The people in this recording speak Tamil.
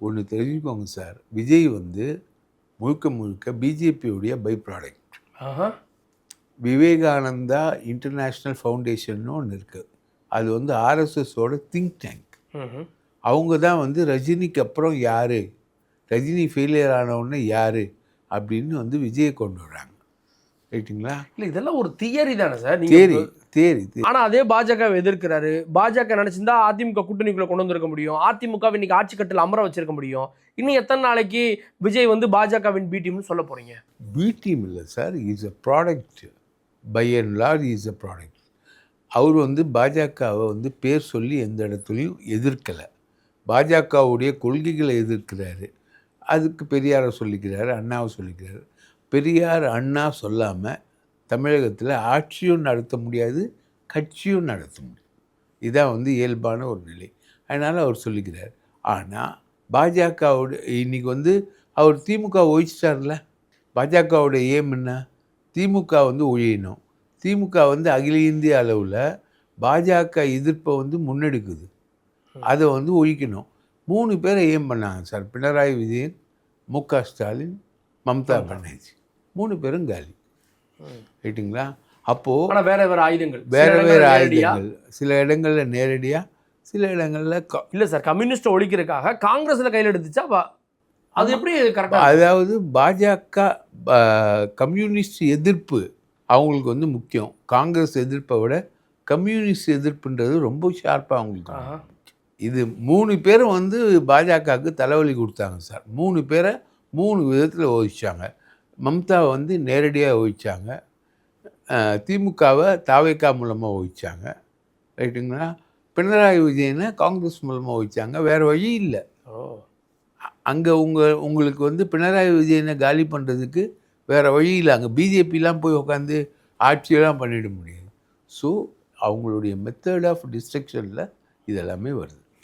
ஒன்று தெரிஞ்சுக்கோங்க சார், விஜய் வந்து முழுக்க முழுக்க பிஜேபியுடைய by product. Vivekananda International Foundation ஒன்று இருக்குது. அது வந்து ஆர்எஸ்எஸோட திங்க் டேங்க். அவங்க தான் வந்து ரஜினிக்கு அப்புறம் யார், ரஜினி ஃபெயிலியர் ஆனவுடனே யார் அப்படின்னு வந்து விஜயை கொண்டு வர்றாங்க. ரைட்டுங்களா? இல்லை, இதெல்லாம் ஒரு தியரி தானே சார்? தேரி. ஆனால் அதே பாஜக எதிர்க்கிறாரு. பாஜக நினச்சிருந்தா அதிமுக கூட்டணிக்குள்ளே கொண்டு வந்திருக்க முடியும். அதிமுக இன்னைக்கு ஆட்சி கட்டில் அமர வச்சிருக்க முடியும். இன்னும் எத்தனை நாளைக்கு விஜய் வந்து பாஜகவின் பி டீம்னு சொல்ல போகிறீங்க? பி டீம் இல்லை sir, is a product. By and large is a product. அவர் வந்து பாஜகவை வந்து பேர் சொல்லி எந்த இடத்துலையும் எதிர்க்கலை. பாஜகவுடைய கொள்கைகளை எதிர்க்கிறாரு. அதுக்கு பெரியாரை சொல்லிக்கிறாரு, அண்ணாவை சொல்லிக்கிறாரு. பெரியார் அண்ணா சொல்லாமல் தமிழகத்தில் ஆட்சியும் நடத்த முடியாது, கட்சியும் நடத்த முடியும். இதான் வந்து இயல்பான ஒரு நிலை. அதனால் அவர் சொல்லிக்கிறார். ஆனால் பாஜகவோட இன்றைக்கி வந்து அவர் திமுக ஒழிச்சிட்டார்ல. பாஜகவோட ஏம் என்ன? திமுக வந்து ஒழியணும். திமுக வந்து அகில இந்திய அளவில் பாஜக எதிர்ப்பை வந்து முன்னெடுக்குது. அதை வந்து ஒழிக்கணும். 3 பேரை ஏம் பண்ணாங்க சார். பினராயி விஜயன், மு.க. ஸ்டாலின், மம்தா பானர்ஜி. 3 பேரும் காலி. ரைட்டுங்களா? அப்போது வேறு ஆயுதங்கள், சில இடங்களில் நேரடியாக, சில இடங்களில் இல்லை சார். கம்யூனிஸ்ட் ஒழிக்கிறதுக்காக காங்கிரஸில் கையில் எடுத்துச்சா? அது எப்படி கரெக்டாக? அதாவது பாஜக கம்யூனிஸ்ட் எதிர்ப்பு அவங்களுக்கு வந்து முக்கியம். காங்கிரஸ் எதிர்ப்பை விட கம்யூனிஸ்ட் எதிர்ப்புன்றது ரொம்ப ஷார்ப்பாக அவங்களுக்கு. இது 3 பேரும் வந்து பாஜகவுக்கு தலைவலி கொடுத்தாங்க சார். 3 பேரை 3 விதத்தில் ஒழிச்சாங்க. மம்தாவை வந்து நேரடியாக ஒழிச்சாங்க, திமுகவை தாவேகா மூலமாக ஒழிச்சாங்க. ரைட்டுங்களா? பினராயி விஜயனை காங்கிரஸ் மூலமாக ஒழிச்சாங்க. வேறு வழி இல்லை. அங்கே உங்களுக்கு வந்து பினராயி விஜயனை காலி பண்ணுறதுக்கு வேறு வழி இல்லை. அங்கே பிஜேபிலாம் போய் உட்காந்து ஆட்சியெல்லாம் பண்ணிட முடியாது. ஸோ அவங்களுடைய மெத்தட் ஆஃப் டிஸ்ட்ரக்ஷனில் இதெல்லாமே வருது.